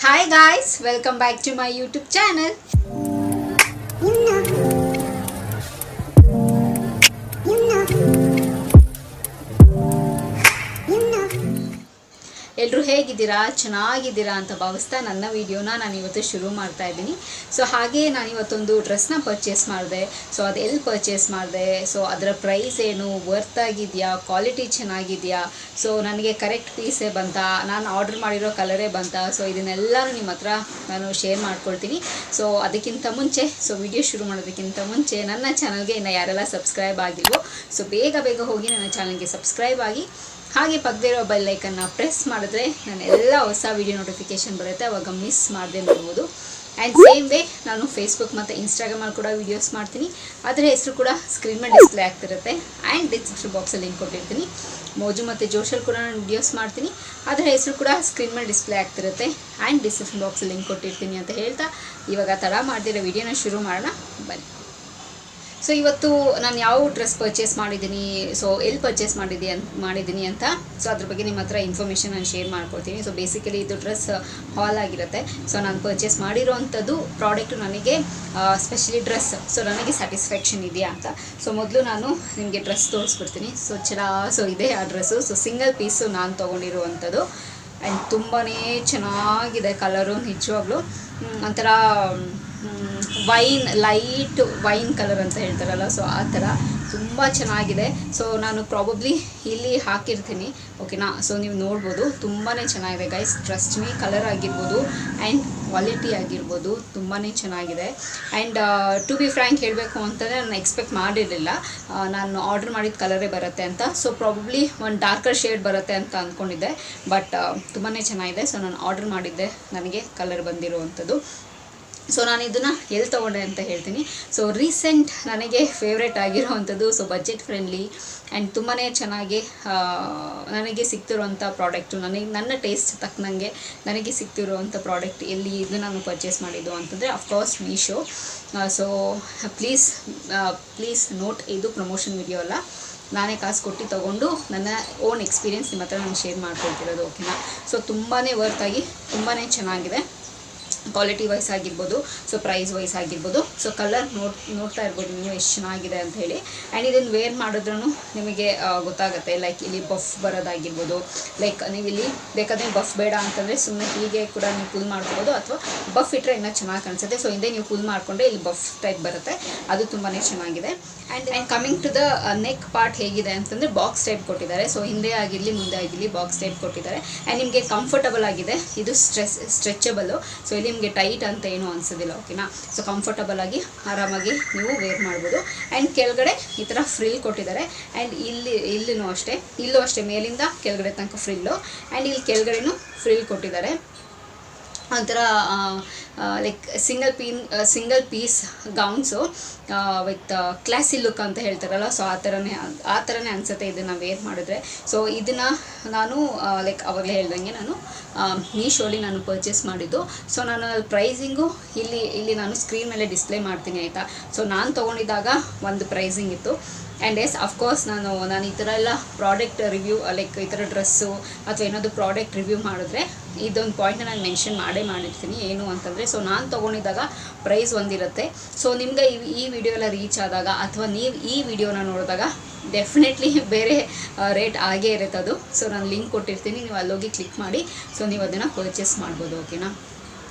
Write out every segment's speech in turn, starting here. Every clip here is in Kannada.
Hi guys, welcome back to my YouTube channel. ಎಲ್ಲರೂ ಹೇಗಿದ್ದೀರಾ, ಚೆನ್ನಾಗಿದ್ದೀರಾ ಅಂತ ಭಾವಿಸ್ತಾ ನನ್ನ ವಿಡಿಯೋನ ನಾನು ಇವತ್ತು ಶುರು ಮಾಡ್ತಾ ಇದ್ದೀನಿ. ಸೊ ಹಾಗೆ ನಾನು ಇವತ್ತೊಂದು ಡ್ರೆಸ್ನ ಪರ್ಚೇಸ್ ಮಾಡಿದೆ. ಸೊ ಅದು ಎಲ್ಲಿ ಪರ್ಚೇಸ್ ಮಾಡಿದೆ, ಸೊ ಅದರ ಪ್ರೈಸ್ ಏನು, ವರ್ತ್ ಆಗಿದೆಯಾ, ಕ್ವಾಲಿಟಿ ಚೆನ್ನಾಗಿದೆಯಾ, ಸೊ ನನಗೆ ಕರೆಕ್ಟ್ ಪೀಸೇ ಬಂತಾ, ನಾನು ಆರ್ಡರ್ ಮಾಡಿರೋ ಕಲರೇ ಬಂತಾ, ಸೊ ಇದನ್ನೆಲ್ಲನೂ ನಿಮ್ಮ ಹತ್ರ ನಾನು ಶೇರ್ ಮಾಡ್ಕೊಳ್ತೀನಿ. ಸೊ ಅದಕ್ಕಿಂತ ಮುಂಚೆ, ಸೊ ವಿಡಿಯೋ ಶುರು ಮಾಡೋದಕ್ಕಿಂತ ಮುಂಚೆ ನನ್ನ ಚಾನಲ್ಗೆ ಇನ್ನು ಯಾರೆಲ್ಲ ಸಬ್ಸ್ಕ್ರೈಬ್ ಆಗಿಲ್ವೋ, ಸೊ ಬೇಗ ಹೋಗಿ ನನ್ನ ಚಾನಲ್ಗೆ ಸಬ್ಸ್ಕ್ರೈಬ್ ಆಗಿ, ಹಾಗೆ ಪಕ್ಕದಿರೋ ಬೆಲ್ ಐಕನ್ನ ಪ್ರೆಸ್ ಮಾಡಿದ್ರೆ ನಾನು ಎಲ್ಲ ಹೊಸ ವೀಡಿಯೋ ನೋಟಿಫಿಕೇಷನ್ ಬರುತ್ತೆ, ಅವಾಗ ಮಿಸ್ ಮಾಡದೆ ನೋಡ್ಬೋದು. ಆ್ಯಂಡ್ ಸೇಮ್ ವೇ ನಾನು ಫೇಸ್ಬುಕ್ ಮತ್ತು ಇನ್ಸ್ಟಾಗ್ರಾಮಲ್ಲಿ ಕೂಡ ವೀಡಿಯೋಸ್ ಮಾಡ್ತೀನಿ. ಅದರ ಹೆಸರು ಕೂಡ ಸ್ಕ್ರೀನ್ ಮೇಲೆ ಡಿಸ್ಪ್ಲೇ ಆಗ್ತಿರುತ್ತೆ. ಆ್ಯಂಡ್ ಡಿಸ್ಕ್ರಿಪ್ಷನ್ ಬಾಕ್ಸಲ್ಲಿ ಲಿಂಕ್ ಕೊಟ್ಟಿರ್ತೀನಿ. ಮೋಜು ಮತ್ತು ಜೋಶಲ್ಲಿ ಕೂಡ ನಾನು ವೀಡಿಯೋಸ್ ಮಾಡ್ತೀನಿ. ಅದರ ಹೆಸರು ಕೂಡ ಸ್ಕ್ರೀನ್ ಮೇಲೆ ಡಿಸ್ಪ್ಲೇ ಆಗ್ತಿರುತ್ತೆ. ಆ್ಯಂಡ್ ಡಿಸ್ಕ್ರಿಪ್ಷನ್ ಬಾಕ್ಸಲ್ಲಿ ಲಿಂಕ್ ಕೊಟ್ಟಿರ್ತೀನಿ ಅಂತ ಹೇಳ್ತಾ ಇವಾಗ ತಡ ಮಾಡ್ದಿರೋ ವೀಡಿಯೋನ ಶುರು ಮಾಡೋಣ ಬನ್ನಿ. ಸೊ ಇವತ್ತು ನಾನು ಯಾವ ಡ್ರೆಸ್ ಪರ್ಚೇಸ್ ಮಾಡಿದ್ದೀನಿ, ಸೊ ಎಲ್ಲಿ ಪರ್ಚೇಸ್ ಮಾಡಿದ್ದೀನಿ ಅಂತ, ಸೊ ಅದ್ರ ಬಗ್ಗೆ ನಿಮ್ಮ ಹತ್ರ ಇನ್ಫಾರ್ಮೇಷನ್ ನಾನು ಶೇರ್ ಮಾಡ್ಕೊಳ್ತೀನಿ. ಸೊ ಬೇಸಿಕಲಿ ಇದು ಡ್ರೆಸ್ ಹಾಲ್ ಆಗಿರುತ್ತೆ. ಸೊ ನಾನು ಪರ್ಚೇಸ್ ಮಾಡಿರೋವಂಥದ್ದು ಪ್ರಾಡಕ್ಟು ನನಗೆ ಸ್ಪೆಷಲಿ ಡ್ರೆಸ್, ಸೊ ನನಗೆ ಸ್ಯಾಟಿಸ್ಫ್ಯಾಕ್ಷನ್ ಇದೆಯಾ ಅಂತ. ಸೊ ಮೊದಲು ನಾನು ನಿಮಗೆ ಡ್ರೆಸ್ ತೋರಿಸ್ಬಿಡ್ತೀನಿ. ಸೊ ಇದೆ ಆ ಡ್ರೆಸ್ಸು. ಸೊ ಸಿಂಗಲ್ ಪೀಸು ನಾನು ತೊಗೊಂಡಿರುವಂಥದ್ದು. ಆ್ಯಂಡ್ ತುಂಬಾ ಚೆನ್ನಾಗಿದೆ ಕಲರು, ನಿಜವಾಗ್ಲೂ ಒಂಥರ ಲೈಟ್ ವೈನ್ ಕಲರ್ ಅಂತ ಹೇಳ್ತಾರಲ್ಲ, ಸೊ ಆ ಥರ ತುಂಬ ಚೆನ್ನಾಗಿದೆ. ಸೊ ನಾನು ಪ್ರಾಬಬ್ಲಿ ಇಲ್ಲಿ ಹಾಕಿರ್ತೀನಿ, ಓಕೆನಾ. ಸೊ ನೀವು ನೋಡ್ಬೋದು, ತುಂಬಾ ಚೆನ್ನಾಗಿದೆ ಗೈಸ್. ಟ್ರಸ್ಟ್ ಮೀ, ಕಲರ್ ಆಗಿರ್ಬೋದು ಆ್ಯಂಡ್ ಕ್ವಾಲಿಟಿ ಆಗಿರ್ಬೋದು ತುಂಬಾ ಚೆನ್ನಾಗಿದೆ. ಆ್ಯಂಡ್ ಟು ಬಿ ಫ್ರ್ಯಾಂಕ್ ಹೇಳಬೇಕು ಅಂತಂದರೆ ನಾನು ಎಕ್ಸ್ಪೆಕ್ಟ್ ಮಾಡಿರಲಿಲ್ಲ ನಾನು ಆರ್ಡ್ರ್ ಮಾಡಿದ ಕಲರೇ ಬರುತ್ತೆ ಅಂತ. ಸೊ ಪ್ರಾಬಬ್ಲಿ ಒಂದು ಡಾರ್ಕರ್ ಶೇಡ್ ಬರುತ್ತೆ ಅಂತ ಅಂದ್ಕೊಂಡಿದ್ದೆ, ಬಟ್ ತುಂಬಾ ಚೆನ್ನಾಗಿದೆ. ಸೊ ನಾನು ಆರ್ಡ್ರ್ ಮಾಡಿದ್ದೆ, ನನಗೆ ಕಲರ್ ಬಂದಿರುವಂಥದ್ದು. ಸೊ ನಾನು ಇದನ್ನು ಎಲ್ಲಿ ತೊಗೊಂಡೆ ಅಂತ ಹೇಳ್ತೀನಿ. ಸೊ ರೀಸೆಂಟ್ ನನಗೆ ಫೇವ್ರೇಟ್ ಆಗಿರೋವಂಥದ್ದು, ಸೊ ಬಜೆಟ್ ಫ್ರೆಂಡ್ಲಿ ಆ್ಯಂಡ್ ತುಂಬಾ ಚೆನ್ನಾಗಿ ನನಗೆ ಸಿಗ್ತಿರುವಂಥ ಪ್ರಾಡಕ್ಟು, ನನ್ನ ಟೇಸ್ಟ್ ತಕ್ಕನಂಗೆ ನನಗೆ ಸಿಗ್ತಿರುವಂಥ ಪ್ರಾಡಕ್ಟ್ ಎಲ್ಲಿ ಇದು ನಾನು ಪರ್ಚೇಸ್ ಮಾಡಿದ್ದು ಅಂತಂದರೆ of course Meesho. So please note, ಇದು ಪ್ರಮೋಷನ್ ವಿಡಿಯೋ ಅಲ್ಲ, ನಾನೇ ಕಾಸು ಕೊಟ್ಟು ತೊಗೊಂಡು ನನ್ನ ಓನ್ ಎಕ್ಸ್ಪೀರಿಯೆನ್ಸ್ ನಿಮ್ಮ ಹತ್ರ ನಾನು ಶೇರ್ ಮಾಡ್ಕೊಳ್ತಿರೋದು, ಓಕೆನಾ. ಸೊ ತುಂಬಾ ವರ್ತಾಗಿ ತುಂಬಾ ಚೆನ್ನಾಗಿದೆ, ಕ್ವಾಲಿಟಿ ವೈಸ್ ಆಗಿರ್ಬೋದು, ಸೊ ಪ್ರೈಸ್ ವೈಸ್ ಆಗಿರ್ಬೋದು. ಸೊ ಕಲರ್ ನೋಡ್ತಾ ಇರ್ಬೋದು ನೀವು ಎಷ್ಟು ಚೆನ್ನಾಗಿದೆ ಅಂತ ಹೇಳಿ. ಆ್ಯಂಡ್ ಇದನ್ನು ವೇರ್ ಮಾಡಿದ್ರೂ ನಿಮಗೆ ಗೊತ್ತಾಗುತ್ತೆ, ಲೈಕ್ ಇಲ್ಲಿ ಬಫ್ ಬರೋದಾಗಿರ್ಬೋದು. ಲೈಕ್ ನೀವು ಇಲ್ಲಿ ಬೇಕಾದರೆ ಬಫ್ ಬೇಡ ಅಂತಂದರೆ ಸುಮ್ಮನೆ ಹೀಗೆ ಕೂಡ ನೀವು ಪುಲ್ ಮಾಡ್ಕೋಬೋದು, ಅಥವಾ ಬಫ್ ಇಟ್ಟರೆ ಇನ್ನೂ ಚೆನ್ನಾಗಿ ಕಾಣಿಸುತ್ತೆ. ಸೊ ಹಿಂದೆ ನೀವು ಪುಲ್ ಮಾಡಿಕೊಂಡ್ರೆ ಇಲ್ಲಿ ಬಫ್ ಟೈಪ್ ಬರುತ್ತೆ, ಅದು ತುಂಬಾ ಚೆನ್ನಾಗಿದೆ. And coming to the neck part ಹೇಗಿದೆ ಅಂತಂದರೆ ಬಾಕ್ಸ್ ಟೈಪ್ ಕೊಟ್ಟಿದ್ದಾರೆ. ಸೊ ಹಿಂದೆ ಆಗಿರಲಿ ಮುಂದೆ ಆಗಿರಲಿ ಬಾಕ್ಸ್ ಟೈಪ್ ಕೊಟ್ಟಿದ್ದಾರೆ. ಆ್ಯಂಡ್ ನಿಮಗೆ ಕಂಫರ್ಟಬಲ್ ಆಗಿದೆ, ಇದು ಸ್ಟ್ರೆಚಬಲ್ಲು. ಸೊ ಇಲ್ಲಿ ನಿಮಗೆ ಟೈಟ್ ಅಂತ ಏನೂ ಅನಿಸೋದಿಲ್ಲ, ಓಕೆನಾ. ಸೊ ಕಂಫರ್ಟಬಲ್ ಆಗಿ ಆರಾಮಾಗಿ ನೀವು ವೇರ್ ಮಾಡ್ಬೋದು. ಆ್ಯಂಡ್ ಕೆಳಗಡೆ ಈ ಥರ ಫ್ರಿಲ್ ಕೊಟ್ಟಿದ್ದಾರೆ. ಆ್ಯಂಡ್ ಇಲ್ಲೂ ಅಷ್ಟೇ ಮೇಲಿಂದ ಕೆಳಗಡೆ ತನಕ ಫ್ರಿಲ್ಲು. ಆ್ಯಂಡ್ ಇಲ್ಲಿ ಕೆಳಗಡೆನೂ ಫ್ರಿಲ್ ಕೊಟ್ಟಿದ್ದಾರೆ. ಒಂಥರ like single piece gowns with classy look ಅಂತ ಹೇಳ್ತಾರಲ್ಲ, ಸೊ ಆ ಥರನೇ ಅನಿಸುತ್ತೆ ಇದನ್ನು ವೇರ್ ಮಾಡಿದ್ರೆ. ಸೊ ಇದನ್ನು ನಾನು ಲೈಕ್ ಅವಾಗಲೇ ಹೇಳ್ದಂಗೆ ನಾನು ಮೀಶೋಲಿ ನಾನು ಪರ್ಚೇಸ್ ಮಾಡಿದ್ದು. ಸೊ ನಾನು ಪ್ರೈಸಿಂಗು ಇಲ್ಲಿ ನಾನು ಸ್ಕ್ರೀನ್ ಮೇಲೆ ಡಿಸ್ಪ್ಲೇ ಮಾಡ್ತೀನಿ, ಆಯಿತಾ. ಸೊ ನಾನು ತೊಗೊಂಡಿದ್ದಾಗ ಒಂದು ಪ್ರೈಸಿಂಗ್ ಇತ್ತು. ಆ್ಯಂಡ್ ಎಸ್ ಅಫ್ಕೋರ್ಸ್ ನಾನು ಈ ಥರ ಎಲ್ಲ ಪ್ರಾಡಕ್ಟ್ ರಿವ್ಯೂ, ಲೈಕ್ ಈ ಥರ ಡ್ರೆಸ್ಸು ಅಥವಾ ಏನಾದರೂ ಪ್ರಾಡಕ್ಟ್ ರಿವ್ಯೂ ಮಾಡಿದ್ರೆ ಇದೊಂದು ಪಾಯಿಂಟ್ನ ನಾನು ಮೆನ್ಷನ್ ಮಾಡಿರ್ತೀನಿ, ಏನು ಅಂತಂದರೆ. ಸೊ ನಾನು ತೊಗೊಂಡಿದ್ದಾಗ ಪ್ರೈಸ್ ಒಂದಿರುತ್ತೆ. ಸೊ ನಿಮ್ಗೆ ಈ ವಿಡಿಯೋ ಎಲ್ಲ ರೀಚ್ ಆದಾಗ ಅಥವಾ ನೀವು ಈ ವಿಡಿಯೋನ ನೋಡಿದಾಗ ಡೆಫಿನೆಟ್ಲಿ ಬೇರೆ ರೇಟ್ ಆಗೇ ಇರುತ್ತೆ ಅದು. ಸೊ ನಾನು ಲಿಂಕ್ ಕೊಟ್ಟಿರ್ತೀನಿ, ನೀವು ಅಲ್ಲೋಗಿ ಕ್ಲಿಕ್ ಮಾಡಿ ಸೊ ನೀವು ಅದನ್ನು ಪರ್ಚೇಸ್ ಮಾಡ್ಬೋದು, ಓಕೆನಾ.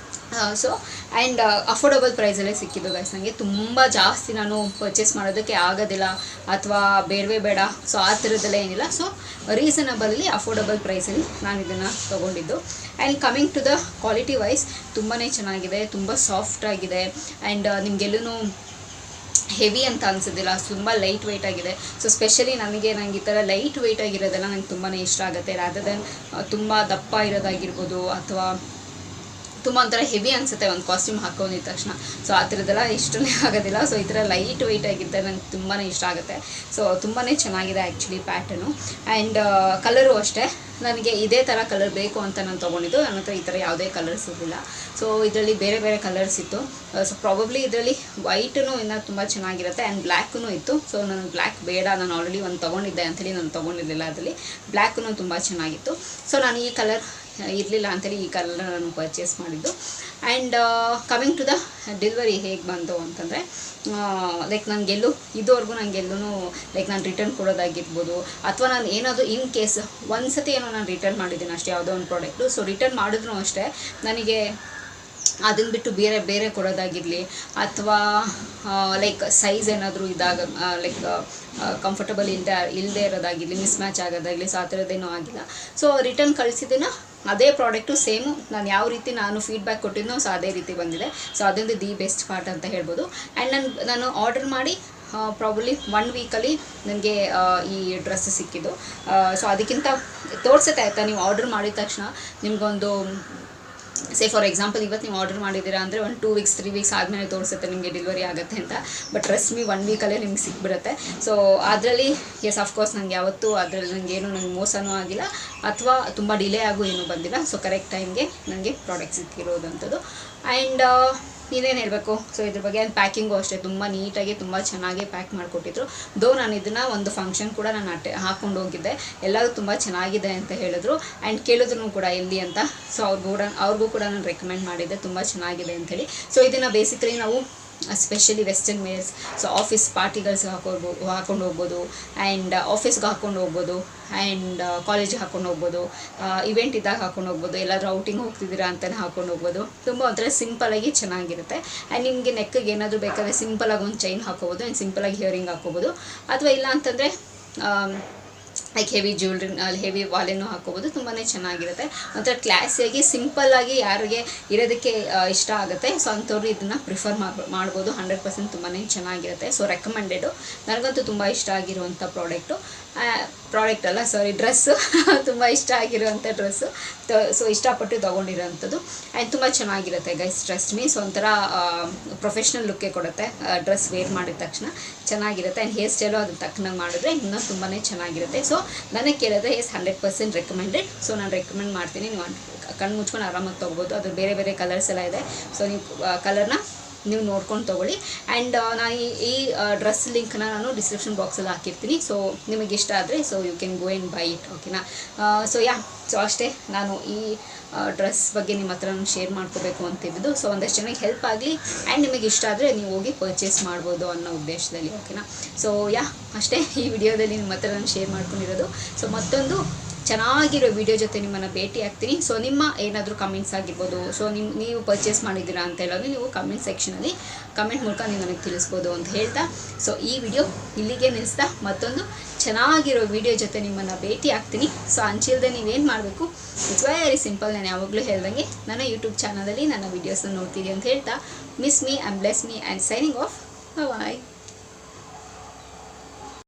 ಸೊ ಆ್ಯಂಡ್ ಅಫೋರ್ಡಬಲ್ ಪ್ರೈಸಲ್ಲೇ ಸಿಕ್ಕಿದ್ದು ಗೈಸ್. ನನಗೆ ತುಂಬ ಜಾಸ್ತಿ ನಾನು ಪರ್ಚೇಸ್ ಮಾಡೋದಕ್ಕೆ ಆಗೋದಿಲ್ಲ ಅಥವಾ ಬೇಡವೇ ಬೇಡ, ಸೊ ಆ ಥರದ್ದೆಲ್ಲ ಏನಿಲ್ಲ. ಸೊ ರೀಸನಬಲ್ಲಿ ಅಫೋರ್ಡಬಲ್ ಪ್ರೈಸಲ್ಲಿ ನಾನು ಇದನ್ನು ತೊಗೊಂಡಿದ್ದು. And coming to the quality wise ತುಂಬಾ ಚೆನ್ನಾಗಿದೆ, ತುಂಬ ಸಾಫ್ಟ್ ಆಗಿದೆ. ಆ್ಯಂಡ್ ನಿಮಗೆಲ್ಲೂ ಹೆವಿ ಅಂತ ಅನಿಸೋದಿಲ್ಲ, ತುಂಬ ಲೈಟ್ ವೆಯ್ಟ್ ಆಗಿದೆ. ಸೊ ಸ್ಪೆಷಲಿ ನನಗೆ ಈ ಥರ ಲೈಟ್ ವೆಯ್ಟ್ ಆಗಿರೋದೆಲ್ಲ ನಂಗೆ ತುಂಬಾ ಇಷ್ಟ ಆಗುತ್ತೆ, ರಾದರ್ ದೆನ್ ತುಂಬ ದಪ್ಪ ಇರೋದಾಗಿರ್ಬೋದು ಅಥವಾ ತುಂಬ ಒಂಥರ ಹೆವಿ ಅನಿಸುತ್ತೆ ಒಂದು ಕಾಸ್ಟ್ಯೂಮ್ ಹಾಕೊಂಡಿದ ತಕ್ಷಣ. ಸೊ ಆ ಥರದ್ದೆಲ್ಲ ಇಷ್ಟನೇ ಆಗೋದಿಲ್ಲ. ಸೊ ಈ ಥರ ಲೈಟ್ ವೆಯ್ಟ್ ಆಗಿದ್ದರೆ ನಂಗೆ ತುಂಬಾ ಇಷ್ಟ ಆಗುತ್ತೆ. ಸೊ ತುಂಬಾ ಚೆನ್ನಾಗಿದೆ ಆ್ಯಕ್ಚುಲಿ ಪ್ಯಾಟರ್ನು. ಆ್ಯಂಡ್ ಕಲರು ಅಷ್ಟೇ, ನನಗೆ ಇದೇ ಥರ ಕಲರ್ ಬೇಕು ಅಂತ ನಾನು ತೊಗೊಂಡಿದ್ದು. ನನ್ನ ಹತ್ರ ಈ ಥರ ಯಾವುದೇ ಕಲರ್ಸ್ ಇರಲಿಲ್ಲ. ಸೊ ಇದರಲ್ಲಿ ಬೇರೆ ಕಲರ್ಸ್ ಇತ್ತು. ಸೊ ಪ್ರಾಬಬ್ಲಿ ಇದರಲ್ಲಿ ವೈಟೂ ಇನ್ನೂ ತುಂಬ ಚೆನ್ನಾಗಿರುತ್ತೆ ಆ್ಯಂಡ್ ಬ್ಲ್ಯಾಕೂ ಇತ್ತು. ಸೊ ನನಗೆ ಬ್ಲ್ಯಾಕ್ ಬೇಡ, ನಾನು ಆಲ್ರೆಡಿ ಒಂದು ತೊಗೊಂಡಿದ್ದೆ ಅಂಥೇಳಿ ನಾನು ತೊಗೊಂಡಿರಲಿಲ್ಲ. ಅದರಲ್ಲಿ ಬ್ಲ್ಯಾಕೂ ತುಂಬ ಚೆನ್ನಾಗಿತ್ತು. ಸೊ ನಾನು ಈ ಕಲರ್ ಇರಲಿಲ್ಲ ಅಂತೇಳಿ ಈ ಕಲರ್ ನಾನು ಪರ್ಚೇಸ್ ಮಾಡಿದ್ದು. And coming to the delivery ಹೇಗೆ ಬಂತು ಅಂತಂದರೆ, ಲೈಕ್ ನನಗೆಲ್ಲೂ ಇದುವರೆಗೂ ನನಗೆಲ್ಲೂ ಲೈಕ್ ನಾನು ರಿಟರ್ನ್ ಕೊಡೋದಾಗಿರ್ಬೋದು, ಅಥವಾ ನಾನು ಏನಾದರೂ ಇನ್ ಕೇಸ್ ಒಂದು ಸತಿ ಏನೋ ನಾನು ರಿಟರ್ನ್ ಮಾಡಿದ್ದೀನಿ ಅಷ್ಟೇ ಯಾವುದೋ ಒಂದು ಪ್ರಾಡಕ್ಟು. ಸೊ ರಿಟರ್ನ್ ಮಾಡಿದ್ರು ಅಷ್ಟೇ ನನಗೆ ಅದನ್ನು ಬಿಟ್ಟು ಬೇರೆ ಕೊಡೋದಾಗಿರಲಿ, ಅಥವಾ ಲೈಕ್ ಸೈಜ್ ಏನಾದರೂ ಇದಾಗ ಲೈಕ್ ಕಂಫರ್ಟಬಲ್ ಇಲ್ಲದೆ ಇರೋದಾಗಿರಲಿ, ಮಿಸ್ ಮ್ಯಾಚ್ ಆಗೋದಾಗಲಿ, ಸೊ ಆ ಥರದ್ದೇನೂ ಆಗಿಲ್ಲ. ಸೊ ರಿಟರ್ನ್ ಕಳಿಸಿದ್ದೀನ ಅದೇ ಪ್ರಾಡಕ್ಟು ಸೇಮು ನಾನು ಯಾವ ರೀತಿ ನಾನು ಫೀಡ್ಬ್ಯಾಕ್ ಕೊಟ್ಟಿದ್ನೋ ಸೊ ಅದೇ ರೀತಿ ಬಂದಿದೆ. ಸೊ ಅದೊಂದು ದಿ ಬೆಸ್ಟ್ ಪಾರ್ಟ್ ಅಂತ ಹೇಳ್ಬೋದು. ಆ್ಯಂಡ್ ನಾನು ಆರ್ಡರ್ ಮಾಡಿ ಪ್ರಾಬಬ್ಲಿ 1 ವೀಕಲ್ಲಿ ನನಗೆ ಈ ಡ್ರೆಸ್ ಸಿಕ್ಕಿದ್ದು. ಸೊ ಅದಕ್ಕಿಂತ ತೋರಿಸುತ್ತೆ ಆಯಿತಾ, ನೀವು ಆರ್ಡರ್ ಮಾಡಿದ ತಕ್ಷಣ ನಿಮಗೊಂದು ಫಾರ್ ಎಕ್ಸಾಂಪಲ್ ಇವತ್ತು ನೀವು ಆರ್ಡರ್ ಮಾಡಿದ್ದೀರಾ ಅಂದರೆ ಒಂದು 2 ವೀಕ್ಸ್ 3 ವೀಕ್ಸ್ ಆದಮೇಲೆ ತೋರಿಸುತ್ತೆ ನಿಮಗೆ ಡೆಲಿವರಿ ಆಗುತ್ತೆ ಅಂತ. ಬಟ್ ಟ್ರಸ್ಟ್ ಮೀ 1 ವೀಕಲ್ಲೇ ನಿಮ್ಗೆ ಸಿಕ್ಬಿಡುತ್ತೆ. ಸೊ ಅದರಲ್ಲಿ ಎಸ್ ಆಫ್ಕೋರ್ಸ್ ನನಗೆ ಯಾವತ್ತೂ ಅದರಲ್ಲಿ ನನಗೇನು ಮೋಸನೂ ಆಗಿಲ್ಲ ಅಥವಾ ತುಂಬ ಡಿಲೇ ಆಗು ಏನೂ ಬಂದಿಲ್ಲ. ಸೊ ಕರೆಕ್ಟ್ ಟೈಮ್ಗೆ ನನಗೆ ಪ್ರಾಡಕ್ಟ್ ಸಿಕ್ಕಿರೋದಂಥದ್ದು. ಆ್ಯಂಡ್ ಇನ್ನೇನು ಹೇಳಬೇಕು, ಸೊ ಇದ್ರ ಬಗ್ಗೆ ಪ್ಯಾಕಿಂಗು ಅಷ್ಟೇ ತುಂಬ ನೀಟಾಗಿ ತುಂಬ ಚೆನ್ನಾಗಿ ಪ್ಯಾಕ್ ಮಾಡಿಕೊಟ್ಟಿದ್ರು. ನಾನು ಇದನ್ನು ಒಂದು ಫಂಕ್ಷನ್ ಕೂಡ ನಾನು ಹಾಕ್ಕೊಂಡು ಹೋಗಿದ್ದೆ, ಎಲ್ಲರೂ ತುಂಬ ಚೆನ್ನಾಗಿದೆ ಅಂತ ಹೇಳಿದ್ರು. ಆ್ಯಂಡ್ ಕೇಳಿದ್ರು ಕೂಡ ಎಲ್ಲಿ ಅಂತ. ಸೊ ಅವ್ರಿಗೂ ಕೂಡ ನಾನು ರೆಕಮೆಂಡ್ ಮಾಡಿದ್ದೆ ತುಂಬ ಚೆನ್ನಾಗಿದೆ ಅಂಥೇಳಿ. ಸೊ ಇದನ್ನು ಬೇಸಿಕಲಿ ನಾವು specially western wears, so office ಪಾರ್ಟಿಗಳ್ಸ್ಗೆ ಹಾಕೊಂಡು ಹೋಗ್ಬೋದು, ಆ್ಯಂಡ್ ಆಫೀಸ್ಗೆ ಹಾಕ್ಕೊಂಡು ಹೋಗ್ಬೋದು, ಆ್ಯಂಡ್ ಕಾಲೇಜಿಗೆ ಹಾಕ್ಕೊಂಡು ಹೋಗ್ಬೋದು, ಇವೆಂಟ್ ಇದ್ದಾಗ ಹಾಕ್ಕೊಂಡು ಹೋಗ್ಬೋದು, ಎಲ್ಲಾದರೂ ಔಟಿಂಗ್ ಹೋಗ್ತಿದ್ದೀರಾ ಅಂತಲೇ ಹಾಕ್ಕೊಂಡು ಹೋಗ್ಬೋದು. ತುಂಬ ಒಂಥರ ಸಿಂಪಲಾಗಿ ಚೆನ್ನಾಗಿರುತ್ತೆ. ಆ್ಯಂಡ್ ನಿಮಗೆ ನೆಕ್ಕಿಗೆ ಏನಾದರೂ ಬೇಕಾದರೆ ಸಿಂಪಲಾಗಿ ಒಂದು ಚೈನ್ ಹಾಕೋಬೋದು, ಆ್ಯಂಡ್ ಸಿಂಪಲಾಗಿ ಹಿಯರಿಂಗ್ ಹಾಕೋಬೋದು, ಅಥವಾ ಇಲ್ಲ ಅಂತಂದರೆ ಲೈಕ್ ಹೆವಿ ಜ್ಯುವೆಲ್ರಿ ಹೆವಿ ವಾಲೆನೂ ಹಾಕೋಬೋದು. ತುಂಬಾ ಚೆನ್ನಾಗಿರುತ್ತೆ, ಒಂಥರ ಕ್ಲಾಸಿಯಾಗಿ ಸಿಂಪಲ್ಲಾಗಿ ಯಾರಿಗೆ ಇರೋದಕ್ಕೆ ಇಷ್ಟ ಆಗುತ್ತೆ. ಸೊ ಅಂಥವ್ರು ಇದನ್ನು ಪ್ರಿಫರ್ ಮಾಡ್ಬೋದು. 100% ತುಂಬಾ ಚೆನ್ನಾಗಿರುತ್ತೆ. So recommended. ನನಗಂತೂ ತುಂಬ ಇಷ್ಟ ಆಗಿರುವಂಥ ಡ್ರೆಸ್ಸು ತುಂಬ ಇಷ್ಟ ಆಗಿರುವಂಥ ಡ್ರೆಸ್ಸು. ಸೊ ಇಷ್ಟಪಟ್ಟು ತೊಗೊಂಡಿರೋವಂಥದ್ದು. ಆ್ಯಂಡ್ ತುಂಬ ಚೆನ್ನಾಗಿರುತ್ತೆ ಗೈಸ್, ಟ್ರಸ್ಟ್ ಮೀ. ಸೊ ಒಂಥರ ಪ್ರೊಫೆಷ್ನಲ್ ಲುಕ್ಕೇ ಕೊಡುತ್ತೆ ಡ್ರೆಸ್ ವೇರ್ ಮಾಡಿದ ತಕ್ಷಣ, ಚೆನ್ನಾಗಿರುತ್ತೆ. ಆ್ಯಂಡ್ ಹೇರ್ ಸ್ಟೈಲು ಅದಕ್ಕೆ ತಕ್ಕನಾಗಿ ಮಾಡಿದ್ರೆ ಇನ್ನೂ ತುಂಬಾ ಚೆನ್ನಾಗಿರುತ್ತೆ. ಸೊ ನನಗೆ ಕೇಳಿದ್ರೆ 100% ರೆಕಮೆಂಡೆಡ್. ಸೊ ನಾನು ರೆಕಮೆಂಡ್ ಮಾಡ್ತೀನಿ. ನೀವು ಕಣ್ಣು ಮುಚ್ಕೊಂಡು ಆರಾಮಾಗಿ ತೊಗೋಬೋದು. ಅದು ಬೇರೆ ಕಲರ್ಸ್ ಎಲ್ಲ ಇದೆ. ಸೊ ನೀವು ಕಲರ್ನ ನೀವು ನೋಡ್ಕೊಂಡು ತೊಗೊಳ್ಳಿ. ಆ್ಯಂಡ್ ನಾನು ಈ ಡ್ರೆಸ್ ಲಿಂಕ್ನ ನಾನು ಡಿಸ್ಕ್ರಿಪ್ಷನ್ ಬಾಕ್ಸಲ್ಲಿ ಹಾಕಿರ್ತೀನಿ. ಸೊ ನಿಮಗೆ ಇಷ್ಟ ಆದರೆ so you can go and buy it, ಓಕೆನಾ. ಸೊ ಅಷ್ಟೇ ನಾನು ಈ ಡ್ರೆಸ್ ಬಗ್ಗೆ ನಿಮ್ಮ ಹತ್ರ ನಾನು ಶೇರ್ ಮಾಡ್ಕೋಬೇಕು ಅಂತಿದ್ದು. ಸೊ ಒಂದಷ್ಟು ಜನಕ್ಕೆ ಹೆಲ್ಪ್ ಆಗಲಿ, ಆ್ಯಂಡ್ ನಿಮಗೆ ಇಷ್ಟ ಆದರೆ ನೀವು ಹೋಗಿ ಪರ್ಚೇಸ್ ಮಾಡ್ಬೋದು ಅನ್ನೋ ಉದ್ದೇಶದಲ್ಲಿ, ಓಕೆನಾ. ಸೊ ಅಷ್ಟೇ ಈ ವಿಡಿಯೋದಲ್ಲಿ ನಿಮ್ಮ ಹತ್ರ ನಾನು ಶೇರ್ ಮಾಡ್ಕೊಂಡಿರೋದು. ಸೊ ಮತ್ತೊಂದು ಚೆನ್ನಾಗಿರೋ ವಿಡಿಯೋ ಜೊತೆ ನಿಮ್ಮನ್ನು ಭೇಟಿ ಆಗ್ತೀನಿ. ಸೊ ನಿಮ್ಮ ಏನಾದರೂ ಕಮೆಂಟ್ಸ್ ಆಗಿರ್ಬೋದು, ಸೊ ನೀವು ಪರ್ಚೇಸ್ ಮಾಡಿದ್ದೀರಾ ಅಂತ ಹೇಳೋದು ನೀವು ಕಮೆಂಟ್ ಸೆಕ್ಷನಲ್ಲಿ ಕಮೆಂಟ್ ಮೂಲಕ ನೀವು ನನಗೆ ತಿಳಿಸ್ಬೋದು ಅಂತ ಹೇಳ್ತಾ, ಸೊ ಈ ವಿಡಿಯೋ ಇಲ್ಲಿಗೆ ನಿಲ್ಲಿಸ್ತಾ ಮತ್ತೊಂದು ಚೆನ್ನಾಗಿರೋ ವಿಡಿಯೋ ಜೊತೆ ನಿಮ್ಮನ್ನು ಭೇಟಿ ಆಗ್ತೀನಿ. ಸೊ ಅಂಚಿಲ್ದೆ ನೀವೇನು ಮಾಡಬೇಕು, ಇಟ್ಸ್ ವೆರಿ ಸಿಂಪಲ್. ನಾನು ಯಾವಾಗಲೂ ಹೇಳ್ದಂಗೆ ನನ್ನ ಯೂಟ್ಯೂಬ್ ಚಾನಲಲ್ಲಿ ನನ್ನ ವೀಡಿಯೋಸನ್ನು ನೋಡ್ತೀರಿ ಅಂತ ಹೇಳ್ತಾ, miss me and bless me and signing off. Bye.